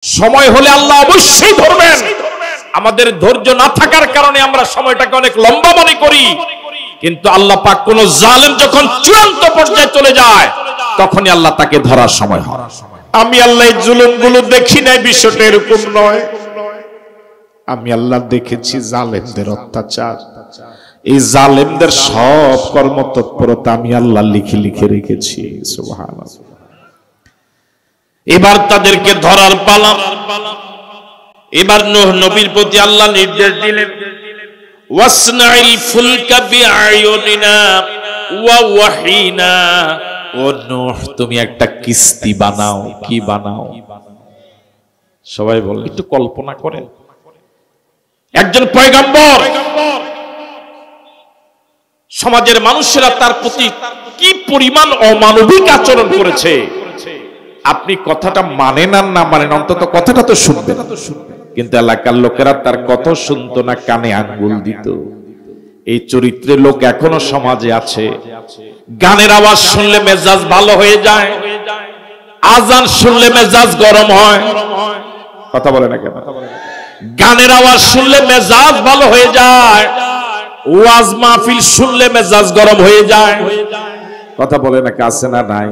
সময় হলে আল্লাহ অবশ্যই ধরবেন। আমাদের ধৈর্য না থাকার কারণে আমরা সময়টাকে অনেক লম্বা মনে করি, কিন্তু আল্লাহ পাক কোন জালেম যখন চূড়ান্ত পর্যায়ে চলে যায় তখনই আল্লাহ তাকে ধরার সময় হয়। আমি আল্লাহ এই জুলুমগুলো দেখি নাই, বিষয়টা এরকম নয়। আমি আল্লাহ দেখেছি জালেমদের অত্যাচার, এই জালেমদের সব কর্মতৎপরতা আমি আল্লাহ লিখে লিখে রেখেছি। সুবহানাল্লাহ। এবার তাদেরকে ধরার পালা। এবার নূহ নবীর প্রতি আল্লাহ নির্দেশ দিলেন, ওয়াসনাইল ফুলকা বিআয়ুনিনা ওয়া ওয়াহিনা। ও নূহ, তুমি একটা কিস্তি বানাও। কি বানাও? সবাই বলে, একটু কল্পনা করেন, একজন পয়গম্বর, সমাজের মানুষেরা তার প্রতি কি পরিমাণ অমানবিক আচরণ করেছে। আপনি কথাটা মানেন আর না মানেন, অন্তত কথাটা তো শুনবেন। কিন্তু এলাকার লোকেরা তার কথা শুনতো না, কানে আঙ্গুল দিত। এই চরিত্রের লোক এখনো সমাজে আছে। গানের আওয়াজ শুনলে মেজাজ ভালো হয়ে যায়, আজান শুনলে মেজাজ গরম হয়। কথা বলে না কেন? গানের আওয়াজ শুনলে মেজাজ ভালো হয়ে যায়, ওয়াজ মাহফিল শুনলে মেজাজ গরম হয়ে যায়। কথা বলে না, কাছে না নাই?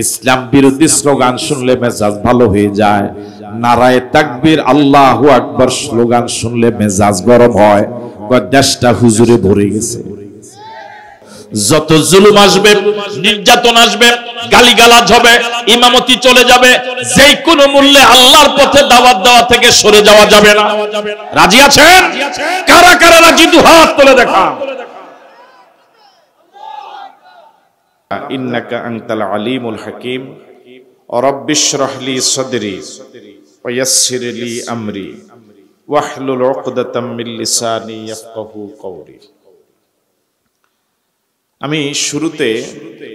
ইসলাম বিরোধী স্লোগান শুনলে মেজাজ ভালো হয়ে যায়, নারায়ে তাকবীর আল্লাহু আকবার স্লোগান শুনলে মেজাজ গরম হয়। দেশটা হুজুরে ভরে গেছে। যত জুলুম আসবে, নির্যাতন আসবে, গালিগালাজ হবে, ইমামতি চলে যাবে, যে কোনো মূল্যে আল্লাহর পথে দাওয়াত দেওয়া থেকে সরে যাওয়া যাবে না। রাজি আছেন? কারা কারা রাজি? দুহাত তুলে দেখান। ইন্নাকা আনতাল আলিমুল হাকিম রাব্বিশরাহ লি সাদরি ওয়া ইয়াসসির লি আমরি ওয়াহলুল উকদাতাম মিন লিসানি ইয়াফকাহু কওলি। আমি শুরুতে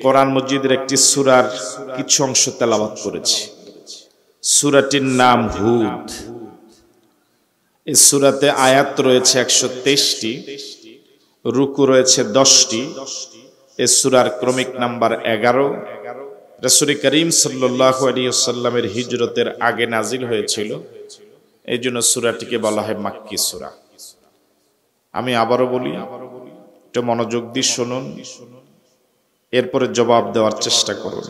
কোরআন মজিদের একটি সূরার কিছু অংশ তেলাওয়াত করেছি। সূরাটির নাম হুদ। এই সূরাতে আয়াত রয়েছে 123টি, রুকু রয়েছে 10টি। এই সূরার ক্রমিক নাম্বার 11। রাসূল করিম সাল্লাল্লাহু আলাইহি ওয়াসাল্লামের হিজরতের আগে নাজিল হয়েছিল, এই জন্য সূরাটিকে বলা হয় মাক্কি সূরা। আমি আবারও বলি, একটু মনোযোগ দিয়ে শুনুন, এরপরে জবাব দেওয়ার চেষ্টা করুন।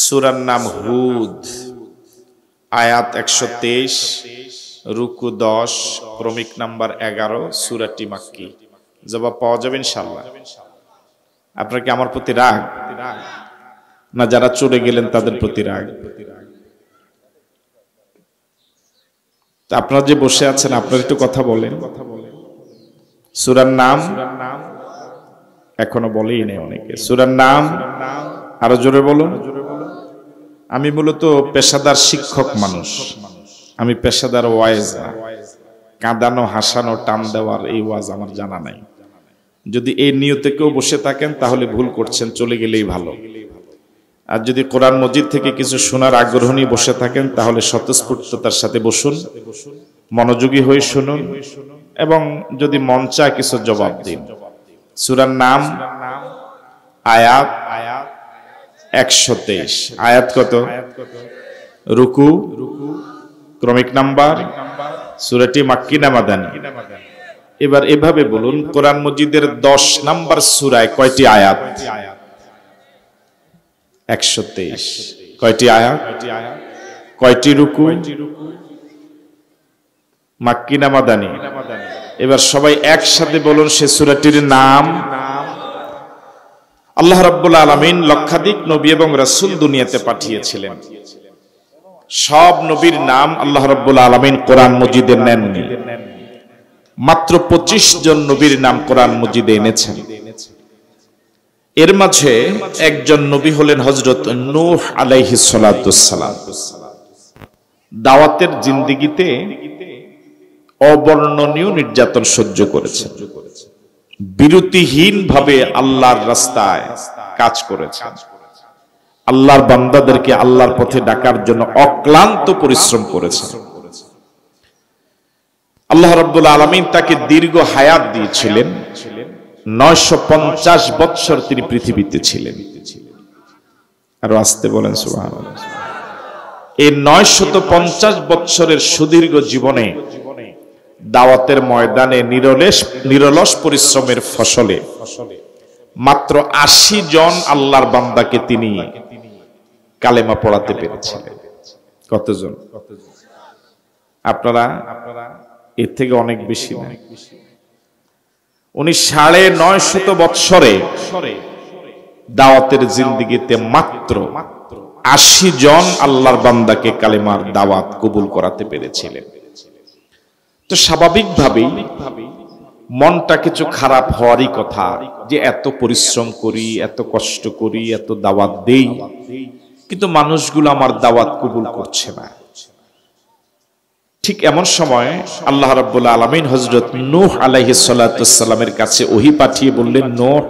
সূরার নাম হুদ, আয়াত 123, রুকু 10, ক্রমিক নাম্বার 11, সূরাটি মাক্কি। জবাব পাওয়া যাবে ইনশাআল্লাহ। আপনার কি আমার প্রতি রাগ, না যারা চলে গেলেন তাদের প্রতি রাগ? আপনারা যে বসে আছেন, আপনারা একটু কথা বলেন। সূরার নাম এখনো বলেই নেই অনেকে। সূরার নাম আরো জোরে বলুন। আমি মূলত পেশাদার শিক্ষক মানুষ, আমি পেশাদার ওয়াইজ না। কাঁদানো, হাসানো, টান দেওয়ার এই ওয়াজ আমার জানা নাই। যদি এই নিয়তে কেউ বসে থাকেন তাহলে ভুল করছেন, চলে গেলেই ভালো। আর যদি কোরআন মজিদ থেকে কিছু শোনার আগ্রহ নিয়ে বসে থাকেন তাহলে স্বতঃস্ফূর্ততার সাথে বসুন, মনোযোগী হয়ে শুনুন, এবং যদি মন চায় কিছু জবাব দিন। সূরার নাম, আয়াত 123। আয়াত কত? রুকু, ক্রমিক নাম্বার। সূরাটি মাক্কি না মাদানী? এবার এভাবে বলুন, কোরআন মজিদের 10 নাম্বার সূরায় কয়টি আয়াত? 123। কয়টি আয়াত? কয়টি রুকু? মাক্কি না মাদানী? এবার সবাই একসাথে বলুন সে সূরাটির নাম। আল্লাহ রাব্বুল আলামিন লক্ষাধিক নবী এবং রাসূল দুনিয়াতে পাঠিয়েছিলেন। সব নবীর নাম আল্লাহ রাব্বুল আলামিন কোরআন মজিদে নেননি। মাত্র 25 জন নবীর নাম কোরআন মজিদে এনেছেন। এর মাঝে একজন নবী হলেন হযরত নূহ আলাইহিস সালাতুস সালাম। দাওয়াতের জিন্দেগিতে অবর্ণনীয় নির্যাতন সহ্য করেছেন, বিরতিহীন ভাবে আল্লাহর রাস্তায় কাজ করেছেন, আল্লাহর বান্দাদেরকে আল্লাহর পথে ডাকার জন্য অক্লান্ত পরিশ্রম করেছেন। আল্লাহ রাব্বুল আলামিন তাকে দীর্ঘ হায়াত দিয়েছিলেন। 950 বছর তিনি পৃথিবীতে ছিলেন। আরো আসতে বলেন সুবহানাল্লাহ। এই 950 বছরের সুদীর্ঘ জীবনে দাওয়াতের ময়দানে নিরলস পরিশ্রমের ফসলে মাত্র 80 জন আল্লাহর বান্দাকে তিনি কালেমা পড়াতে পেরেছিলেন। কতজন? আপনারা এর থেকে অনেক বেশি না। উনি 950 বৎসরে দাওয়াতের জিন্দেগিতে মাত্র 80 জন আল্লাহর বান্দাকে কালেমার দাওয়াত কবুল করাতে পেরেছিলেন। তো স্বাভাবিকভাবেই মনটা কিছু খারাপ হওয়ারই কথা, যে এত পরিশ্রম করি, এত কষ্ট করি, এত দাওয়াত দেই, কিন্তু মানুষগুলো আমার দাওয়াত কবুল করছে না। ঠিক এমন সময় আল্লাহ রাব্বুল আলামিন হযরত নূহ আলাইহিস সালাতু ওয়াস সালামের কাছে ওহী পাঠিয়ে বললেন, নূহ,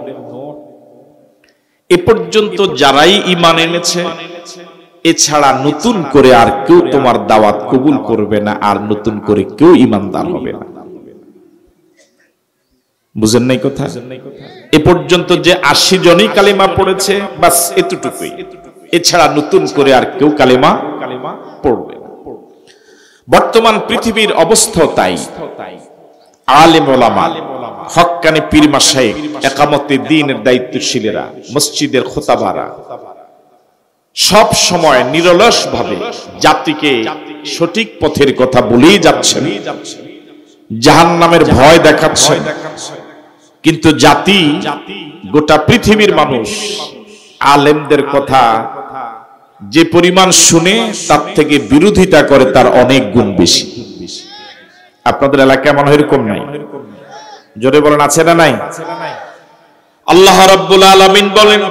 এ পর্যন্ত যারাই ঈমান এনেছে এছাড়া নতুন করে আর কেউ তোমার দাওয়াত কবুল করবে না, আর নতুন করে কেউ ঈমানদার হবে না। বুঝেন নাই কথা? এ পর্যন্ত যে 80 জনই কালেমা পড়েছে, বাস এতটুকুই, এছাড়া নতুন করে আর কেউ কালেমা পড়বে না। বর্তমান পৃথিবীর অবস্থা তাই। আলেম ওলামা, হক্কানি পীর মাশায়েখ, ইকামতে দ্বীনের দায়িত্বশীলেরা, মসজিদের খোতাবারা সব সময় নিরলস ভাবে জাতিকে সঠিক পথের কথা বলেই যাচ্ছেন, জাহান্নামের ভয় দেখাচ্ছেন, কিন্তু জাতি, গোটা পৃথিবীর মানুষ আলেমদের কথা যে পরিমাণ শুনে তার থেকে বিরোধিতা করে তার অনেক গুণ বেশি। আপনাদের এলাকায় মনে হয় এরকম নাই? জোরে বলেন, আছে না নাই? আল্লাহ রাব্বুল আলামিন বলেন,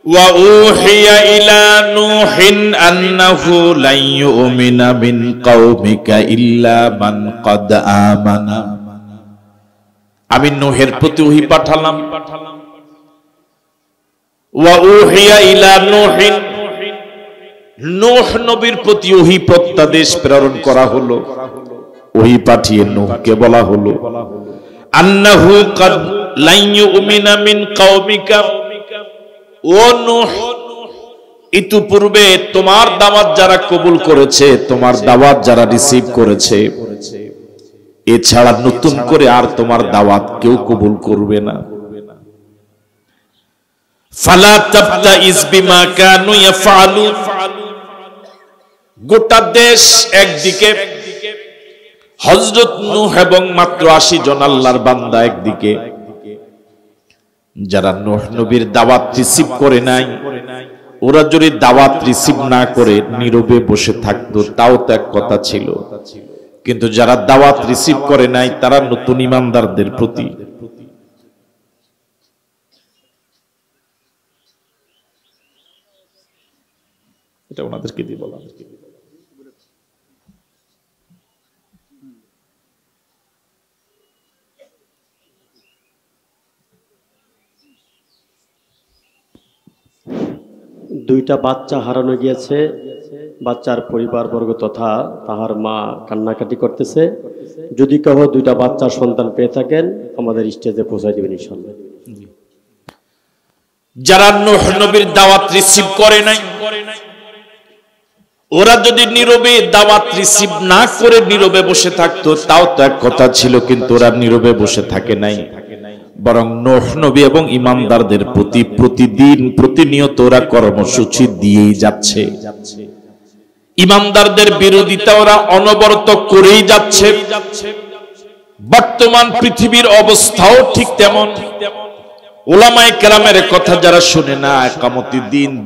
ওয়া উহিয়া ইলা নূহিন আন্নাহু লা ইউমিনা মিন কওমিকা ইল্লা মান ক্বাদ আমানা। আমি নূহের প্রতি ওহী পাঠালাম। ওয়া উহিয়া ইলা নূহিন, নূহ নবীর প্রতি ওহী প্রত্যাদেশ প্রেরণ করা হলো। ওহী পাঠিয়ে নূহকে বলা হলো, আন্নাহু ক্বাদ লা ইউমিনা মিন কওমিকা, ও নূহ, ইতিপূর্বে তোমার দাওয়াত যারা কবুল করেছে, তোমার দাওয়াত যারা রিসিভ করেছে, এছাড়া নতুন করে আর তোমার দাওয়াত কেউ কবুল করবে না। ফালা তাবতাইজ বিমা কানু ইয়াফআলুন। গোটা দেশ একদিকে, হযরত নূহ এবং মাত্র 80 জন আল্লাহর বান্দা একদিকে, যারা নূহ নবীর দাওয়াত রিসিভ করে নাই, ওরা যদি দাওয়াত রিসিভ না করে নীরবে বসে থাকতো তাও তো এক কথা ছিল, কিন্তু যারা দাওয়াত রিসিভ করে নাই তারা নতুন ঈমানদারদের প্রতি এটা ওনাদেরকে দিয়ে বলা। দুইটা বাচ্চা হারানো গিয়েছে, বাচ্চার পরিবারবর্গ তথা তাহার মা কান্নাকাটি করতেছে। যদি কেউ দুইটা বাচ্চার সন্তান পেয়ে থাকেন আমাদের স্টেজে পৌঁছায় দিবেন ইনশাআল্লাহ। যারা নূহ নবীর দাওয়াত রিসিভ করে নাই, ওরা যদি নীরবে দাওয়াত রিসিভ না করে নীরবে বসে থাকতো তাও তো এক কথা ছিল, কিন্তু ওরা নীরবে বসে থাকে নাই, বরং নূহ নবী এবং ঈমানদারদের প্রতি প্রতিদিন প্রতিনিয়ত ওরা কর্মসূচি দিয়েই যাচ্ছে। ঈমানদারদের বিরোধিতা ওরা অনবরত করেই যাচ্ছে। বর্তমান পৃথিবীর অবস্থাও ঠিক তেমন। উলামায়ে কেরামের কথা যারা শুনে না, ইকামতি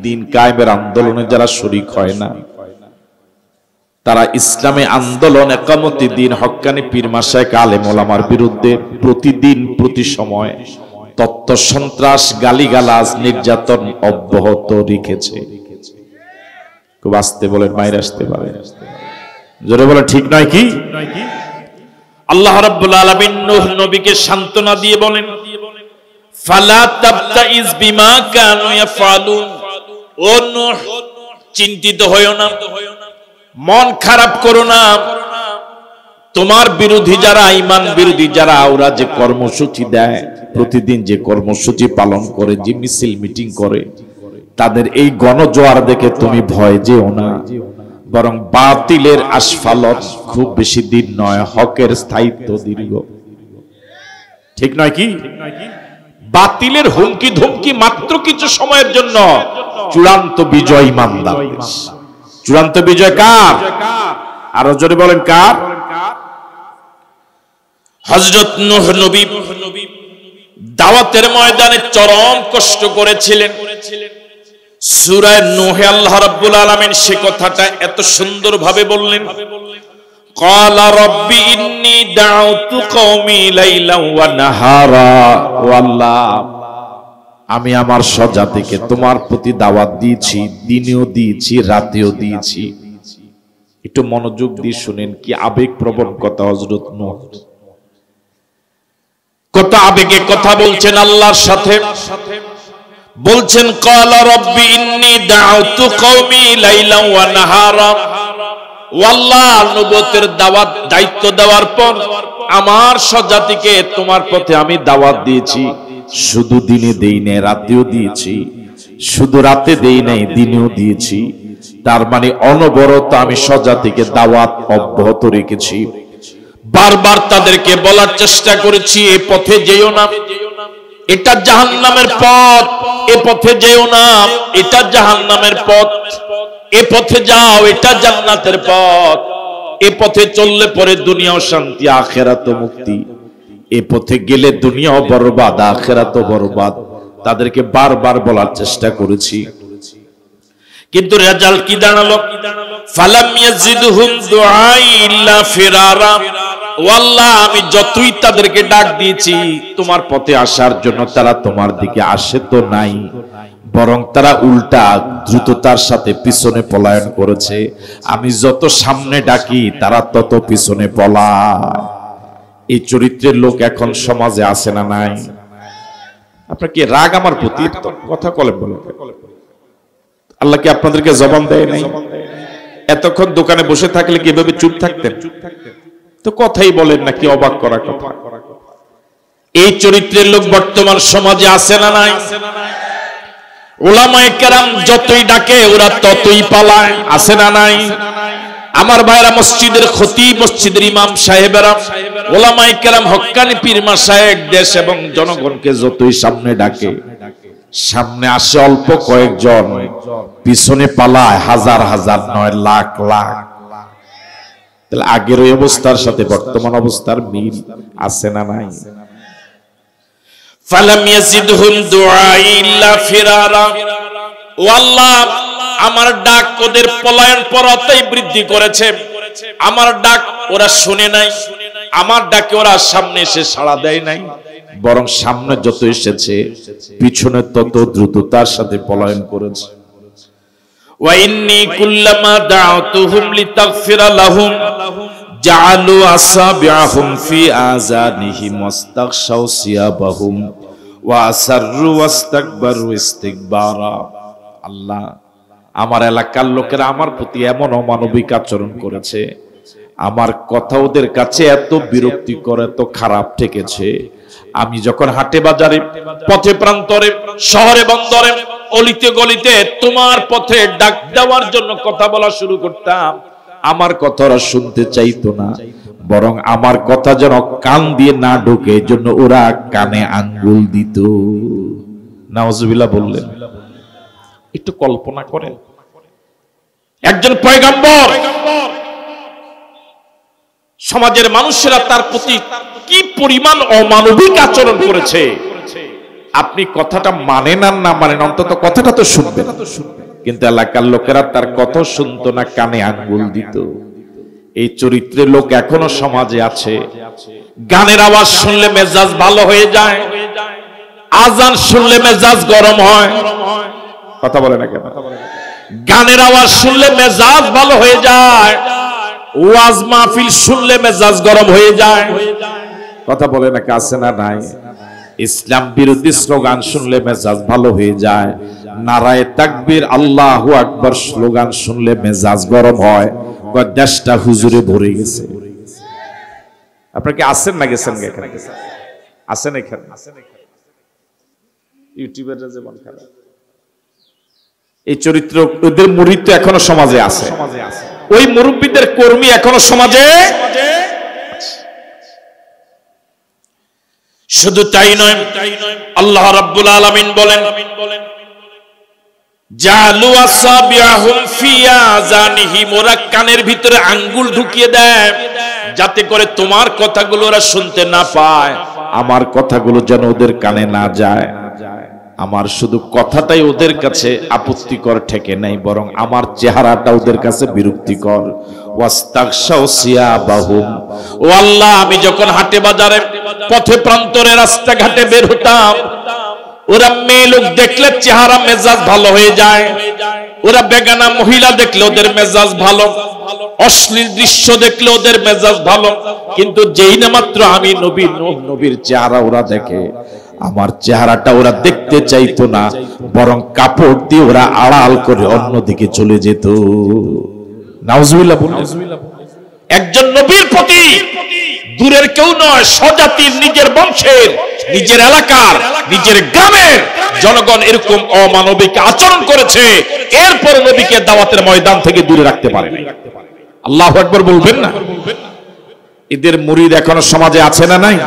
দিন কায়েমের আন্দোলনে যারা শরীক হয় না, তারা ইসলামী আন্দোলন, ইকামতি দিন, হক্কানি পীর মাশায়েখ, আলেম ওলামার বিরুদ্ধে প্রতিদিন প্রতি সময় তত্ত্ব সন্ত্রাস, গালিগালাজ, নির্যাতন অব্যাহত রেখেছে। খুব আস্তে বলেন, মাইর আসতে পারে, জোরে বলেন, ঠিক নয় কি? আল্লাহ রাব্বুল আলামিন নূহ নবীকে সান্ত্বনা দিয়ে বলেন, ফালা তাবতাইজ বিমা কানু ইয়াফআলুন। ও নূহ, চিন্তিত হয়ো না, মন খারাপ করো না। তোমার বিরোধী যারা, ঈমান বিরোধী যারা, ওরা যে কর্মসূচি দেয়, প্রতিদিন যে কর্মসূচি পালন করে, যে মিছিল মিটিং করে, তাদের এই গণজোয়ার দেখে তুমি ভয় যেও না, বরং বাতিলের আস্ফালন খুব বেশি দিন নয়, হকের স্থায়িত্ব দীর্ঘ। ঠিক নয় কি? বাতিলের হুমকি ধমকি মাত্র কিছু সময়ের জন্য, চূড়ান্ত বিজয় ইমানদার। চূড়ান্ত বিজয় কার? আরো জোরে বলেন কার? হযরত নূহ নবী দাওয়াতের ময়দানে চরম কষ্ট করেছিলেন। সূরা নূহে আল্লাহ রাব্বুল আলামিন সে কথাটা এত সুন্দরভাবে বললেন, ক্বালা রাব্বি ইন্নী দাউতু কওমি লাইলান ওয়া নাহারা। ও আল্লাহ, আমি আমার স্বজাতিকে তোমার প্রতি দাওয়াত দিয়েছি, দিনেও দিয়েছি, রাতেও দিয়েছি। একটু মনোযোগ দিয়ে শুনেন, কি আবেগপ্রবণ কথা হযরত নূহ। কত আবেগে কথা বলছেন আল্লাহর সাথে। বলছেন ক্বালা রাব্বি ইন্নী দাউতু কওমি লাইলান ওয়া নাহারা। ও আল্লাহ, নবুয়তের দাওয়াত দায়িত্ব দেওয়ার পর আমার স্বজাতিকে তোমার পথে আমি দাওয়াত দিয়েছি, শুধু দিনে দেই নাই, রাতেও দিয়েছি। শুধু রাতে দেই নাই, দিনেও দিয়েছি। তার মানে অনবরত আমি স্বজাতিকে দাওয়াত অব্যাহত রেখেছি। বারবার তাদেরকে বলার চেষ্টা করেছি, এ পথে যেও না, এটা জাহান্নামের পথ। এ পথে যেও না, এটা জাহান্নামের পথ। এ পথে যাও, এটা জান্নাতের পথ। এ পথে চললে পরে দুনিয়াও শান্তি, আখিরাতও মুক্তি। এ পথে গেলে দুনিয়াও বরবাদ, আখিরাতও বরবাদ। তাদেরকে বারবার বলার চেষ্টা করেছি, কিন্তু রেজাল্ট কি দাঁড়ালো? ফালাম ইয়াজিদহুম দুআই ইল্লা ফিরারা। ও আল্লাহ, আমি যতই তাদেরকে ডাক দিয়েছি তোমার পথে আসার জন্য, তারা তোমার দিকে আসে তো নাই, বরং তারা উল্টা দ্রুততার সাথে পিছনে পলায়ন করেছে। আমি যত সামনে ডাকি তারা তত পিছনে পলায়। এই চরিত্রের লোক এখন সমাজে আছে না নাই? আপনার কি রাগ আমার প্রতি? কথা বলেন। আল্লাহ কি আপনাদেরকে জবান দেয় নাই? এতক্ষণ দোকানে বসে থাকলে কি এভাবে চুপ থাকতেন? তো কথাই বলেন না, কি অবাক করা কথা। এই চরিত্রের লোক বর্তমান সমাজে আছে না নাই? উলামায়ে কেরাম যতই ডাকে ওরা ততই পালায়, আছে না নাই? আমার ভাইরা, মসজিদের খতিব, মসজিদের ইমাম সাহেবেরা, উলামায়ে কেরাম, হক্কানি পীর মাশায়েখ দেশ এবং জনগণকে যতই সামনে ডাকে, সামনে আসে অল্প কয়েকজন, পিছনে পালায় হাজার হাজার নয় লাখ লাখ। তাহলে আগের ওই অবস্থার সাথে বর্তমান অবস্থার মিল আছে না নাই? ফালাম ইয়াজিদহুম দুআই ইল্লা ফিরারা। ও আল্লাহ, আমার ডাক ওদের পলায়ন পরতাই বৃদ্ধি করেছে। আমার ডাক ওরা শুনে নাই, আমার ডাকে ওরা সামনে এসে সাড়া দেয় নাই, বরং সামনে যত এসেছে পিছনে তত দ্রুততার সাথে পলায়ন করেছে। ওয়া ইন্নী কুল্লামা দাউতুহুম লিতাগফিরা লাহুম জাআলু আসাবিআহুম ফি আযানিহিম ওয়াস্তাগশাউ সিয়াবাহুম ওয়া আসাররু ওয়াস্তাকবারু ইস্তিকবারা। আল্লাহ, আমার এলাকার লোকেরা আমার প্রতি এমন অমানবিক আচরণ করেছে, আমার কথা ওদের কাছে এত বিরক্তিকর, এত খারাপ ঠেকেছে। আমি যখন হাটে বাজারে, পথে প্রান্তরে, শহরে বন্দরে, অলিতে গলিতে তোমার পথে ডাক দেওয়ার জন্য কথা বলা শুরু করতাম, আমার কথা ওরা শুনতে চাইতো না, বরং আমার কথা যেন কান দিয়ে না ঢোকে এই জন্য ওরা কানে আঙ্গুল দিত। নাউজুবিল্লাহ বললেন। একটু কল্পনা করেন, একজন পয়গম্বর, সমাজের মানুষেরা তার প্রতি কি পরিমাণ অমানবিক আচরণ করেছে। আপনি কথাটা মানেন আর না মানেন, অন্তত কথাটা তো শুনবেন। কিন্তু এলাকার লোকেরা তার কথা শুনতো না, কানে আঙ্গুল দিত। এই চরিত্রের লোক এখনো সমাজে আছে। গানের আওয়াজ শুনলে মেজাজ ভালো হয়ে যায়, আজান শুনলে মেজাজ গরম হয়। কথা বলে না কেন? গানের আওয়াজ শুনলে মেজাজ ভালো হয়ে যায়, ওয়াজ মাহফিল শুনলে মেজাজ গরম হয়ে যায়। কথা বলে না, আছে না নাই? ইসলাম বিরোধী স্লোগান শুনলে মেজাজ ভালো হয়ে যায়, নারায়ে তাকবীর আল্লাহু আকবার স্লোগান শুনলে মেজাজ গরম হয়। দেশটা হুজুরে ভরে গেছে। আপনারা কি আছেন না গেছেন? এখানে আছেন? এখানে ইউটিউবের যেমন খারাপ, এই চরিত্র ওদের মুরিদ তো এখনো সমাজে আছে, ওই মুরব্বীদের কর্মী এখনো সমাজে। শুধু তাই নয়, আল্লাহ রাব্বুল আলামিন বলেন জালু আসাবিয়াহুম ফি আযানিহিম, ওরা কানের ভিতরে আঙ্গুল ঢুকিয়ে দেয় যাতে করে তোমার কথাগুলো ওরা শুনতে না পায়, আমার কথাগুলো যেন ওদের কানে না যায়। আমার শুধু কথাটাই ওদের কাছে আপত্তিকর ঠেকে নাই, বরং আমার চেহারাটা ওদের কাছে বিরক্তিকর। ওয়াস্তাগশাউ সিয়াবাহুম, ও আল্লাহ আমি যখন হাটে বাজারে পথে প্রান্তরে রাস্তাঘাটে বের হতাম, ওরা মেয়ে লোক দেখলে চেহারা মেজাজ ভালো হয়ে যায়, ওরা বেগানা মহিলা দেখলে ওদের মেজাজ ভালো, অশ্লীল দৃশ্য দেখলে ওদের মেজাজ ভালো। কিন্তু যেই না মাত্র আমি নবী নূহ নবীর চেহারা ওরা দেখে, আমার চেহারাটা ওরা দেখতে চাইতো না, বরং কাপড় দিয়ে ওরা আড়াল করে অন্যদিকে চলে যেত। নাউজুবিল্লাহ বলুন। একজন নবীর প্রতি দূরের কেউ নয়, স্বজাতির, নিজের বংশের, নিজের এলাকার, নিজের গ্রামের জনগণ এরকম অমানবিক আচরণ করেছে, এরপর নবীকে দাওয়াতের ময়দান থেকে দূরে রাখতে পারে না। আল্লাহু আকবার বলবেন না? এদের মুরিদ এখনো সমাজে আছে না নাই?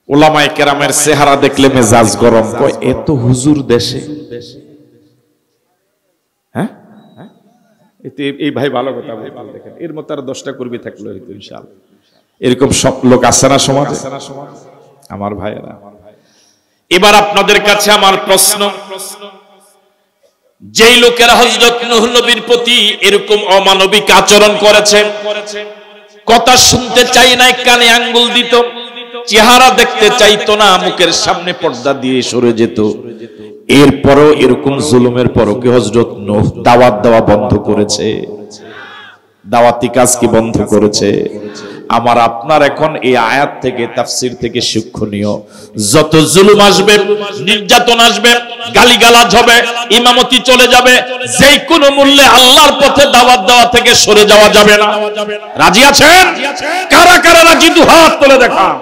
ওলামায়ে কেরামের চেহারা দেখলে মেজাজ গরম, কয় এত হুজুর দেশে। হ্যাঁ, এই ভাই ভালো কথা দেখেন, এর মতো আর 10টা কর্মী থাকলো হয়তো ইনশাআল্লাহ। এরকম সব লোক আছে না সমাজে আমার ভাইয়েরা? এবার আপনাদের কাছে আমার প্রশ্ন, যেই লোকেরা হযরত নূহ নবীর প্রতি এরকম অমানবিক আচরণ করেছে, কথা শুনতে চাই নাই, কানে আঙ্গুল দিত, চেহারা দেখতে চাইতো না, মুখের সামনে পর্দা দিয়ে সরে যেত, এরপরও এরকম জুলুমের পরও কি হযরত নূহ দাওয়াত দেওয়া বন্ধ করেছে? দাওয়াতি কাজ কি বন্ধ করেছে? আমার আপনার এখন এই আয়াত থেকে, তাফসীর থেকে শিক্ষণীয়, যত জুলুম আসবে, নির্যাতন আসবে, গালিগালাজ হবে, ইমামতি চলে যাবে, যেই কোনো মূল্যে আল্লাহর পথে দাওয়াত দেওয়া থেকে সরে যাওয়া যাবে না। রাজি আছেন? কারা কারা রাজি? দুহাত তুলে দেখান।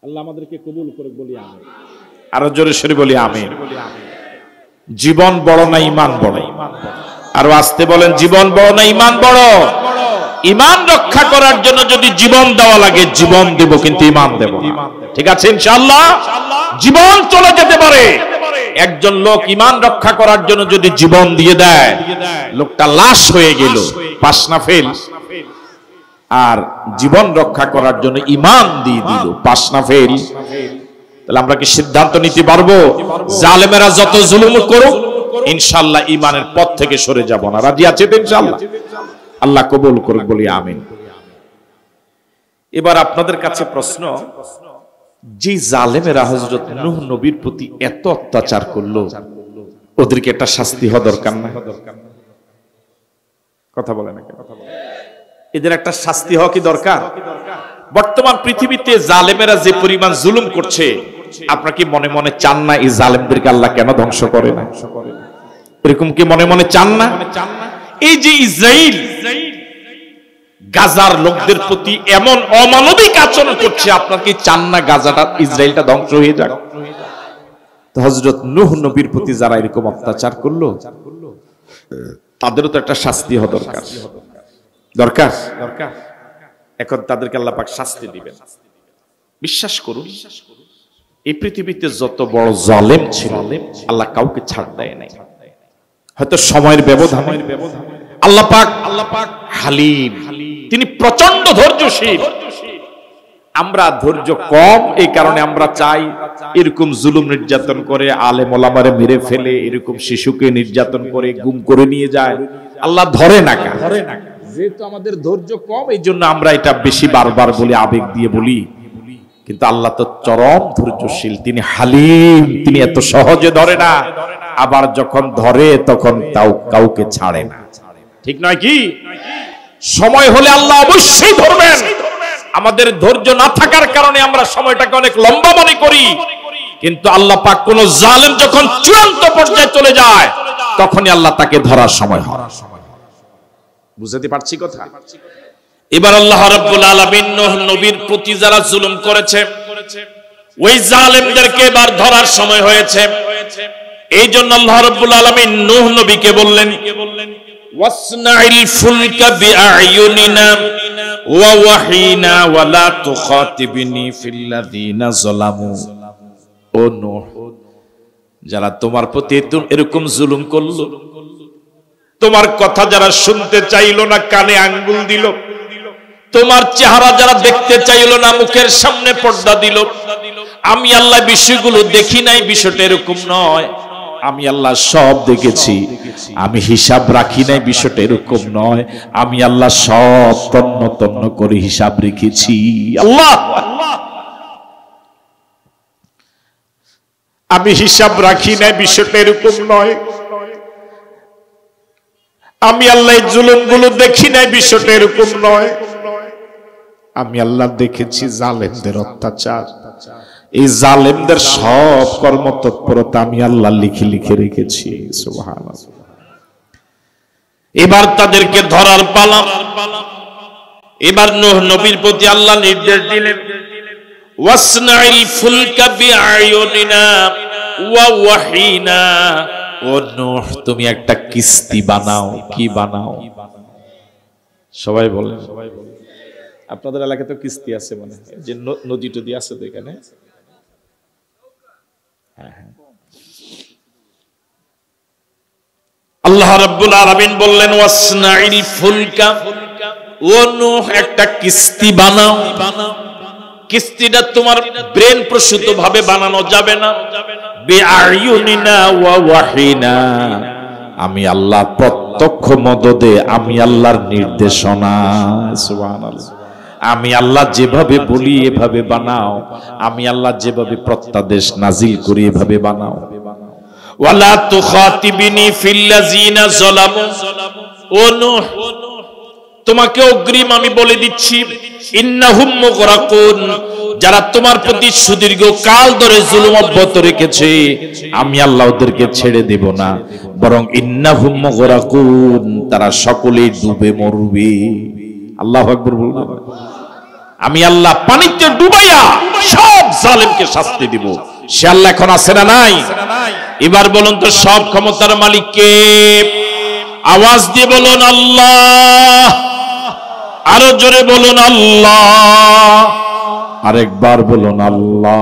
আল্লাহ আমাদেরকে কবুল করে বলি আমিন। আরো জোরে সরে বলি আমিন। জীবন বড় না ঈমান বড়? আরো আসতে বলেন, জীবন বড় না ঈমান বড়? ঈমান রক্ষা করার জন্য যদি জীবন দেওয়া লাগে জীবন দেব, কিন্তু ঈমান দেব না। ঠিক আছে ইনশাআল্লাহ? জীবন চলে যেতে পারে, একজন লোক ঈমান রক্ষা করার জন্য যদি জীবন দিয়ে দেয়, লোকটা লাশ হয়ে গেল, পাস না ফেল, আর জীবন রক্ষা করার জন্য ঈমান দিয়ে দিল, পাস না ফেল। তাহলে আমরা কি সিদ্ধান্ত নিতে পারবো জালেমেরা যত জুলুম করুক ইনশাআল্লাহ ঈমানের পথ থেকে সরে যাব না? রাজি আছে তো ইনশাআল্লাহ? আল্লাহ কবুল করুক বলি আমিন। এবার আপনাদের কাছে প্রশ্ন, যে জালেমেরা হযরত নূহ নবীর প্রতি এত অত্যাচার করলো, ওদেরকে একটা শাস্তি হওয়া দরকার না? কথা বলে না? এদের একটা শাস্তি হওয়া কি দরকার? বর্তমান পৃথিবীতে জালেমেরা যে পরিমাণ জুলুম করছে, আপনারা কি মনে মনে চান না এই জালেমদেরকে আল্লাহ কেন ধ্বংস করে না? এরকম কি মনে মনে চান না? এই যে ইসরাইল গাজার লোকদের প্রতি এমন অমানবিক আচরণ করছে, আপনারা কি চান না গাজাটা, ইসরাইলটা ধ্বংস হয়ে যাক? তো হযরত নূহ নবীর প্রতি যারা এরকম অত্যাচার করলো, তাদেরও তো একটা শাস্তি হওয়া দরকার। দরকার? এখন তাদেরকে আল্লাহ পাক শাস্তি দিবেন। বিশ্বাস করুন, এই পৃথিবীতে যত বড় জালেম ছিল আল্লাহ কাউকে ছাড় দেয় নাই। হয়তো সময়ের ব্যবধানে আল্লাহ পাক হালিম, তিনি প্রচন্ড ধৈর্যশীল। আমরা ধৈর্য কম, এই কারণে আমরা চাই এরকম জুলুম নির্যাতন করে, আলেম ওলামারে মেরে ফেলে, এরকম শিশুকে নির্যাতন করে গুম করে নিয়ে যায়, আল্লাহ ধরে না। যেহেতু আমাদের ধৈর্য কম, এই জন্য আমরা এটা বেশি বারবার বলি, আবেগ দিয়ে বলি। কিন্তু আল্লাহ তো চরম ধৈর্যশীল, তিনি হালিম, তিনি এত সহজে ধরে না, আবার যখন ধরে তখন তাও কাউকে ছাড়ে না। ঠিক নয় কি? সময় হলে আল্লাহ অবশ্যই ধরবেন। আমাদের ধৈর্য না থাকার কারণে আমরা সময়টাকে অনেক লম্বা মনে করি, কিন্তু আল্লাহ পাক কোন জালেম যখন চূড়ান্ত পর্যায়ে চলে যায়, তখনই আল্লাহ তাকে ধরার সময় হয়। বুঝতে পারছি কথা? এবার আল্লাহ রাব্বুল আলামিন নূহ নবীর প্রতি যারা জুলুম করেছে, ওই জালেমদেরকে এবার ধরার সময় হয়েছে। এই জন্য আল্লাহ রাব্বুল আলামিন নূহ নবীকে বললেন, ওয়াসনাইল ফুলকা বিআয়ুনিনা ওয়া ওয়াহিনা ওয়া লা তুখাতিবনি ফিল্লাযিনা যালামু। ও নূহ, যারা তোমার প্রতি এরকম জুলুম করলো, তোমার কথা যারা শুনতে চাইলো না, কানে আঙ্গুল দিল, তোমার চেহারা যারা দেখতে চাইলো না, মুখের সামনে পর্দা দিল, আমি আল্লাহ বিষয়গুলো দেখি নাই, বিষয়টা এরকম নয়। আমি আল্লাহ সব দেখেছি, আমি হিসাব রাখি নাই, বিষয়টা এরকম নয়। আমি আল্লাহ সব তন্ন তন্ন করে হিসাব রেখেছি। আল্লাহ, আমি হিসাব রাখি নাই, বিষয়টা এরকম নয়। আমি আল্লাহ জুলুমগুলো দেখি নাই, বিষয়টা এরকম নয়। আমি আল্লাহ দেখেছি জালেমদের অত্যাচার, এই জালেমদের সব কর্মতৎপরতা আমি আল্লাহ লিখে লিখে রেখেছি। সুবহানাল্লাহ। এবার তাদেরকে ধরার পালা। এবার নূহ নবীর প্রতি আল্লাহ নির্দেশ দিলেন, ওয়াসনাইল ফুলকা বিআয়ুনিনা ওয়া ওয়াহিনা। ও নূহ, তুমি একটা কিস্তি বানাও। কি বানাও? সবাই বলেন। আপনাদের এলাকায় তো কিস্তি আছে, মানে যে নদী টদি আছে তো এখানে। আল্লাহ রাব্বুল আলামিন বললেন, ওয়াসনাইল ফুলকা, ও নূহ একটা কিস্তি বানাও। কিস্তিটা তোমার ব্রেন প্রসূত ভাবে বানানো যাবে না। বিআয়ুনিনা ওয়া ওয়াহিনা, আমি আল্লাহ প্রত্যক্ষ মদদে, আমি আল্লাহর নির্দেশনা। সুবহানাল্লাহ। আমি আল্লাহ যেভাবে বলি এভাবে বানাও, আমি আল্লাহ যেভাবে প্রত্যাদেশ নাজিল করি এভাবে বানাও। ওয়ালা তুখাতিবিনি ফিল্লাযিনা যালামু। ও নূহ, তোমাকে অগ্রিম আমি বলে দিচ্ছি, ইন্নাহুম মুগরাকুন, যারা তোমার প্রতি সুদীর্ঘ কাল ধরে জুলুম অব্যাহত রেখেছে, আমি আল্লাহ ওদেরকে ছেড়ে দেব না, বরং ইন্নাহুম মুগরাকুন, তারা সকলেই ডুবে মরবে। আল্লাহু আকবার বলুন। আমি আল্লাহ পানিতে ডুবাইয়া সব জালেমকে শাস্তি দিব। সে আল্লাহ এখন আছে না নাই? এবার বলুন তো, সব ক্ষমতার মালিক কে? আওয়াজ দিয়ে বলুন আল্লাহ। আরো জোরে বলুন আল্লাহ। আরেকবার বলুন আল্লাহ।